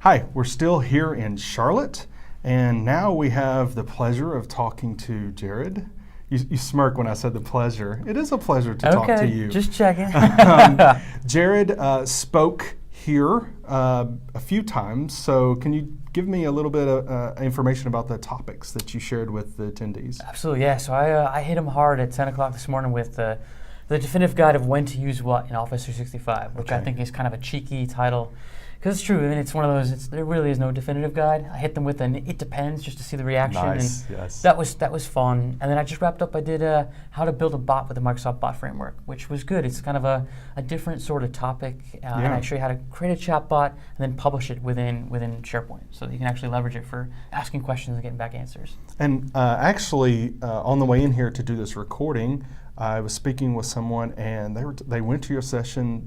Hi, we're still here in Charlotte, and now we have the pleasure of talking to Jared. You smirk when I said the pleasure. It is a pleasure to talk to you. Just checking. Jared spoke here a few times, so can you give me a little bit of information about the topics that you shared with the attendees? Absolutely, yeah. So I hit him hard at 10 o'clock this morning with the definitive guide of when to use what in Office 365, which I think is kind of a cheeky title. Because it's true, I mean, it's one of those, there really is no definitive guide. I hit them with an it depends just to see the reaction. Nice, and yes. That was fun. And then I just wrapped up, I did how to build a bot with the Microsoft Bot Framework, which was good. It's kind of a different sort of topic. And I show you how to create a chat bot and then publish it within SharePoint so that you can actually leverage it for asking questions and getting back answers. And actually, on the way in here to do this recording, I was speaking with someone, and they went to your session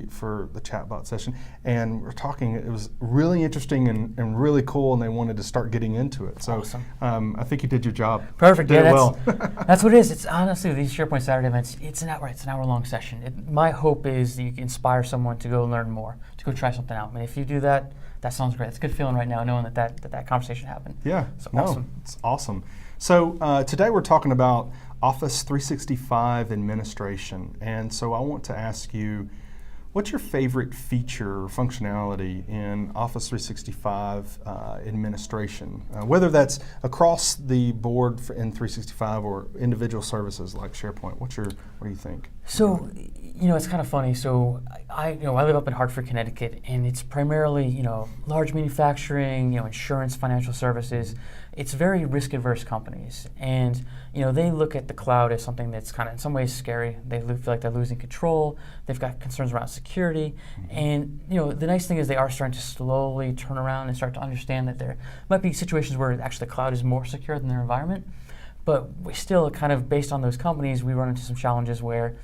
for the chatbot session, and we're talking. It was really interesting and really cool, and they wanted to start getting into it. So awesome. I think you did your job. Perfect. Did Yeah, well. That's what it is. It's honestly these SharePoint Saturday events. It's an hour-long session. My hope is that you can inspire someone to go learn more, to go try something out. I mean, if you do that, that sounds great. It's a good feeling right now, knowing that conversation happened. Yeah. So awesome. It's awesome. So today we're talking about Office 365 administration, and so I want to ask you, what's your favorite feature or functionality in Office 365 administration? Whether that's across the board in 365 or individual services like SharePoint, what do you think? So, it's kind of funny. So I live up in Hartford, Connecticut, and it's primarily, large manufacturing, insurance, financial services. It's very risk-averse companies, and they look at the cloud as something that's kind of in some ways scary. They feel like they're losing control. They've got concerns around security, and the nice thing is they are starting to slowly turn around and start to understand that there might be situations where actually the cloud is more secure than their environment. But we still kind of, based on those companies, we run into some challenges where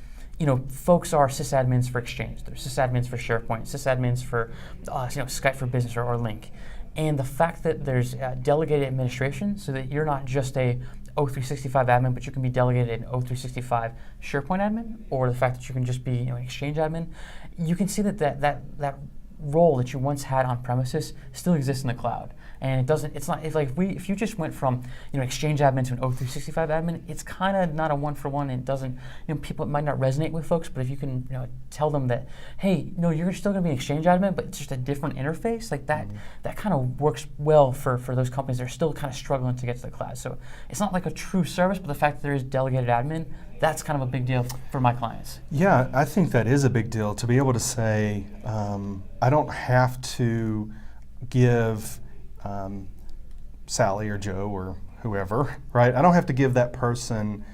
folks are sysadmins for Exchange. They're sysadmins for SharePoint, sysadmins for Skype for Business or Lync. And the fact that there's delegated administration, so that you're not just a O365 admin, but you can be delegated an O365 SharePoint admin, or the fact that you can just be an Exchange admin, you can see that role that you once had on premises still exists in the cloud. And if you just went from Exchange admin to an O365 admin, it's kind of not a one-for-one. It doesn't, people, it might not resonate with folks, but if you can tell them that, hey, no, you're still going to be an Exchange admin, but it's just a different interface, like that, that kind of works well for those companies that are still kind of struggling to get to the cloud. So it's not like a true service, but the fact that there is delegated admin, that's kind of a big deal for my clients. Yeah, I think that is a big deal to be able to say, I don't have to give Sally or Joe or whoever, right? I don't have to give that person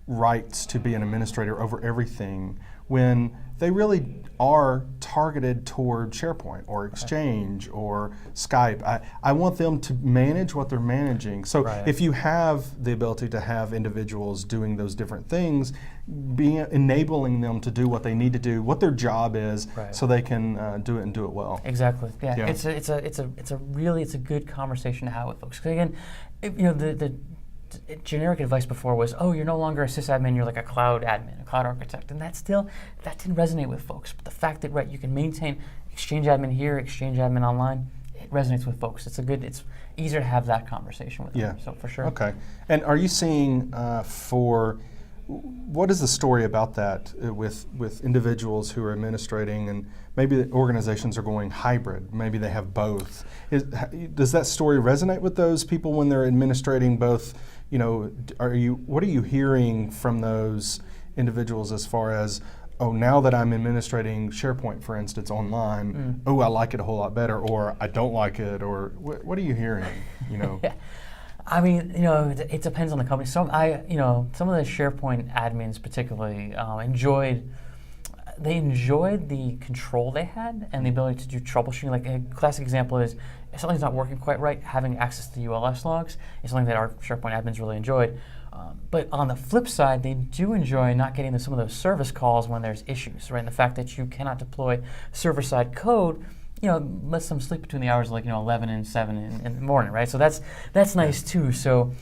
rights to be an administrator over everything when they really are targeted toward SharePoint or Exchange or Skype. I want them to manage what they're managing. So if you have the ability to have individuals doing those different things, enabling them to do what they need to do, what their job is, so they can do it and do it well. Exactly. Yeah. It's a good conversation to have with folks. Because again, the generic advice before was, oh, you're no longer a sysadmin, you're like a cloud admin, a cloud architect, and that didn't resonate with folks. But the fact that you can maintain Exchange admin here, Exchange admin online, it resonates with folks. It's easier to have that conversation with them. So for sure. Okay. And are you seeing what is the story about that with individuals who are administrating, and maybe the organizations are going hybrid, maybe they have both? Does that story resonate with those people when they're administrating both? What are you hearing from those individuals as far as, oh, now that I'm administrating SharePoint, for instance, online, oh, I like it a whole lot better, or I don't like it, or what are you hearing? Yeah. I mean, it depends on the company. Some of the SharePoint admins particularly enjoyed the control they had and the ability to do troubleshooting. Like a classic example is, if something's not working quite right, having access to ULS logs is something that our SharePoint admins really enjoyed. But on the flip side, they do enjoy not getting some of those service calls when there's issues, right? And the fact that you cannot deploy server-side code lets them sleep between the hours of 11 and 7 in the morning, right? So that's nice too. So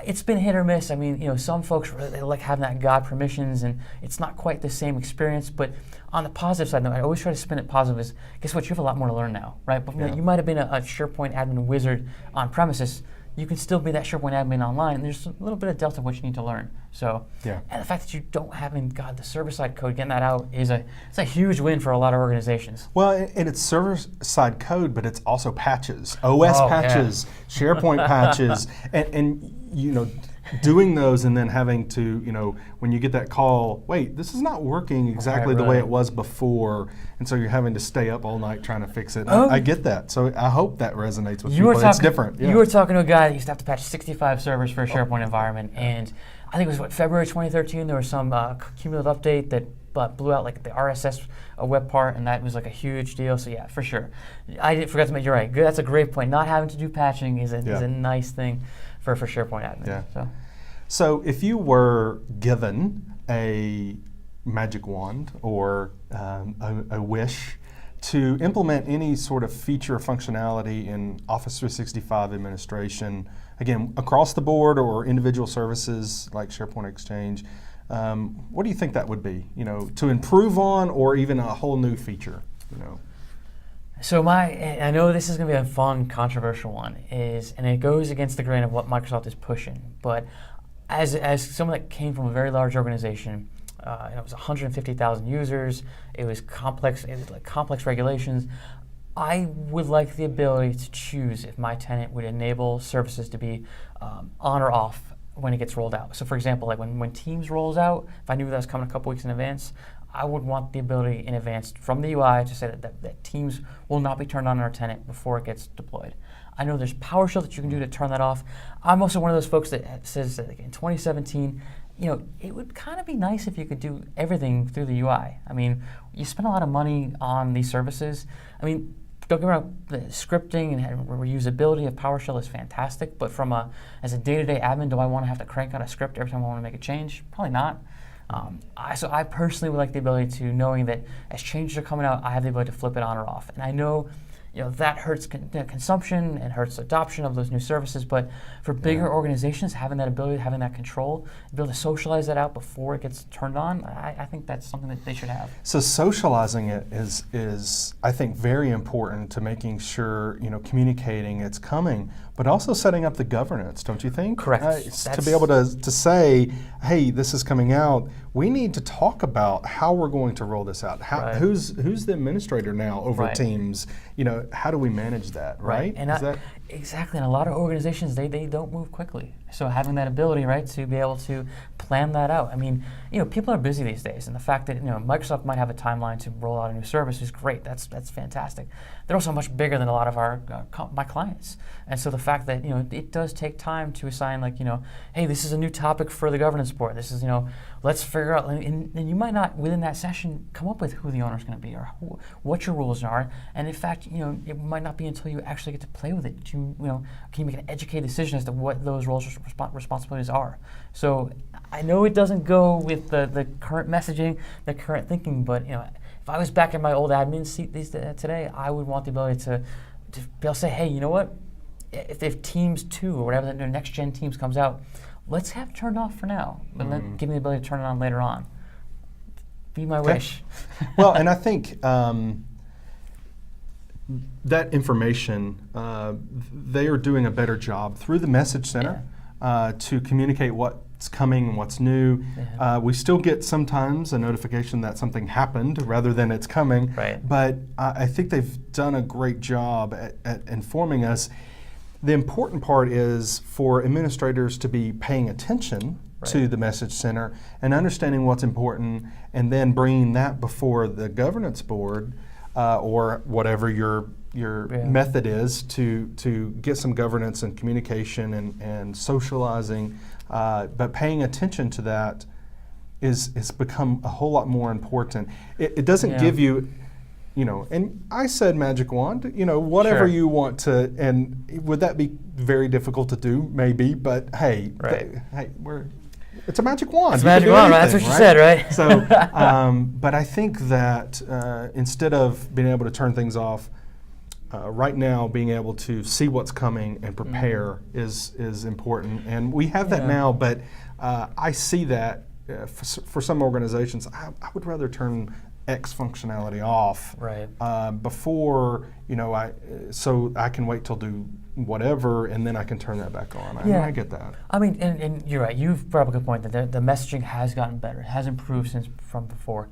it's been hit or miss. I mean, some folks really like having that God permissions, and it's not quite the same experience. But on the positive side, though, I always try to spin it positive. Is guess what? You have a lot more to learn now, right? But you might have been a SharePoint admin wizard on premises. You can still be that SharePoint admin online. There's a little bit of delta of what you need to learn. So, and the fact that you don't have the server-side code, getting that out it's a huge win for a lot of organizations. Well, and it's server-side code, but it's also patches, OS patches, SharePoint patches, and doing those and then having to, when you get that call, wait, this is not working exactly the way it was before, and so you're having to stay up all night trying to fix it. I get that. So I hope that resonates with people. It's different. You were talking to a guy that used to have to patch 65 servers for a SharePoint environment, and I think it was February 2013, there was some cumulative update that blew out the RSS web part, and that was a huge deal. So yeah, for sure. I forgot to make, you're right. Good, that's a great point. Not having to do patching is a nice thing for SharePoint admin. Yeah. So if you were given a magic wand or a wish to implement any sort of feature or functionality in Office 365 administration, again, across the board or individual services like SharePoint Exchange, what do you think that would be? To improve on, or even a whole new feature? So I know this is going to be a fun, controversial one, and it goes against the grain of what Microsoft is pushing. But as someone that came from a very large organization, it was 150,000 users. It was complex. It was complex regulations. I would like the ability to choose if my tenant would enable services to be on or off when it gets rolled out. So for example, when Teams rolls out, if I knew that was coming a couple weeks in advance, I would want the ability in advance from the UI to say that Teams will not be turned on our tenant before it gets deployed. I know there's PowerShell that you can do to turn that off. I'm also one of those folks that says that in 2017, it would kind of be nice if you could do everything through the UI. I mean, you spend a lot of money on these services. I mean, don't get me wrong, the scripting and reusability of PowerShell is fantastic, but as a day-to-day admin, do I want to have to crank out a script every time I want to make a change? Probably not. So I personally would like the ability to, knowing that as changes are coming out, I have the ability to flip it on or off. And I know that hurts consumption and hurts adoption of those new services, but for bigger organizations, having that ability, having that control, be able to socialize that out before it gets turned on, I think that's something that they should have. So socializing it is I think, very important to making sure, communicating it's coming, but also setting up the governance, don't you think? Correct. To be able to say, hey, this is coming out, we need to talk about how we're going to roll this out. Who's the administrator now over Teams? How do we manage that, right? And exactly, and a lot of organizations, they don't move quickly. So having that ability, right, to be able to plan that out. I mean, people are busy these days, and the fact that Microsoft might have a timeline to roll out a new service is great. That's fantastic. They're also much bigger than a lot of my clients, and so the fact that it does take time to assign, hey, this is a new topic for the governance board. This is let's figure out, and you might not within that session come up with who the owner is going to be or what your rules are, and in fact, it might not be until you actually get to play with it. Can you make an educated decision as to what those roles responsibilities are? So I know it doesn't go with the current messaging, the current thinking, but if I was back in my old admin seat today, I would want the ability to be able to say, hey, you know what? If Teams 2 or whatever the next gen Teams comes out, let's have it turned off for now, but give me the ability to turn it on later on. Be my wish. Well, and I think that information, they are doing a better job through the message center to communicate what's coming and what's new. We still get sometimes a notification that something happened rather than it's coming, but I think they've done a great job at informing us. The important part is for administrators to be paying attention to the message center and understanding what's important, and then bringing that before the governance board or whatever your method is to get some governance and communication and socializing. But paying attention to that is become a whole lot more important. It doesn't give you, and I said magic wand, whatever you want to, and would that be very difficult to do? Maybe, but hey, it's a magic wand. It's a magic wand, that's what you said, right? So, but I think that instead of being able to turn things off, right now, being able to see what's coming and prepare is important, and we have that now. But I see that for some organizations, I would rather turn X functionality off before so I can wait till do whatever, and then I can turn that back on. I get that. I mean, and you're right. You've brought up a good point that the messaging has gotten better. It has improved from before.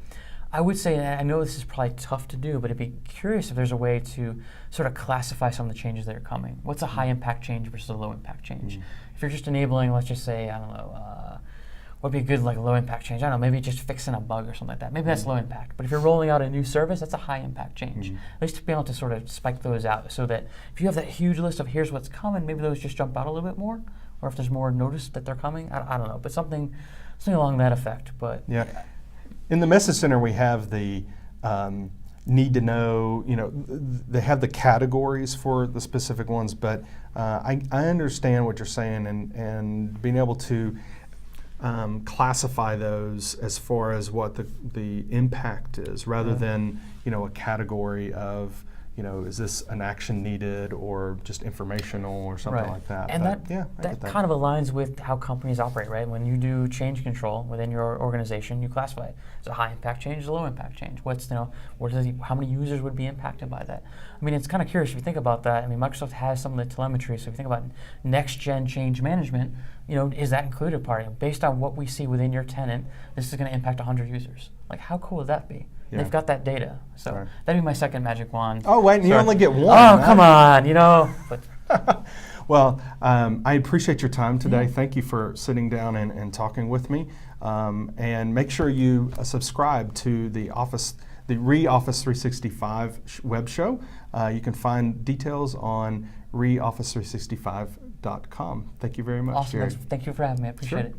I would say, and I know this is probably tough to do, but I'd be curious if there's a way to sort of classify some of the changes that are coming. What's a high impact change versus a low impact change? If you're just enabling, let's just say, I don't know, what would be a good low impact change? I don't know, maybe just fixing a bug or something like that. Maybe that's low impact. But if you're rolling out a new service, that's a high impact change. At least to be able to sort of spike those out so that if you have that huge list of here's what's coming, maybe those just jump out a little bit more. Or if there's more notice that they're coming, I don't know, but something along that effect. But in the Message Center, we have the need to know, they have the categories for the specific ones, but I understand what you're saying, and being able to classify those as far as what the impact is, rather than, a category of, is this an action needed or just informational or something like that. And but, that kind of aligns with how companies operate, right? When you do change control within your organization, you classify it. Is it a high impact change, a low impact change? How many users would be impacted by that? I mean, it's kind of curious if you think about that. I mean, Microsoft has some of the telemetry, so if you think about next gen change management, is that included part of it? Based on what we see within your tenant, this is going to impact 100 users. Like, how cool would that be? They've got that data. So that'd be my second magic wand. Oh, wait, you only get one. Oh, come on, But well, I appreciate your time today. Thank you for sitting down and talking with me. And make sure you subscribe to the Office 365 web show. You can find details on reoffice365.com. Thank you very much, awesome. Jared. Thank you for having me. I appreciate it.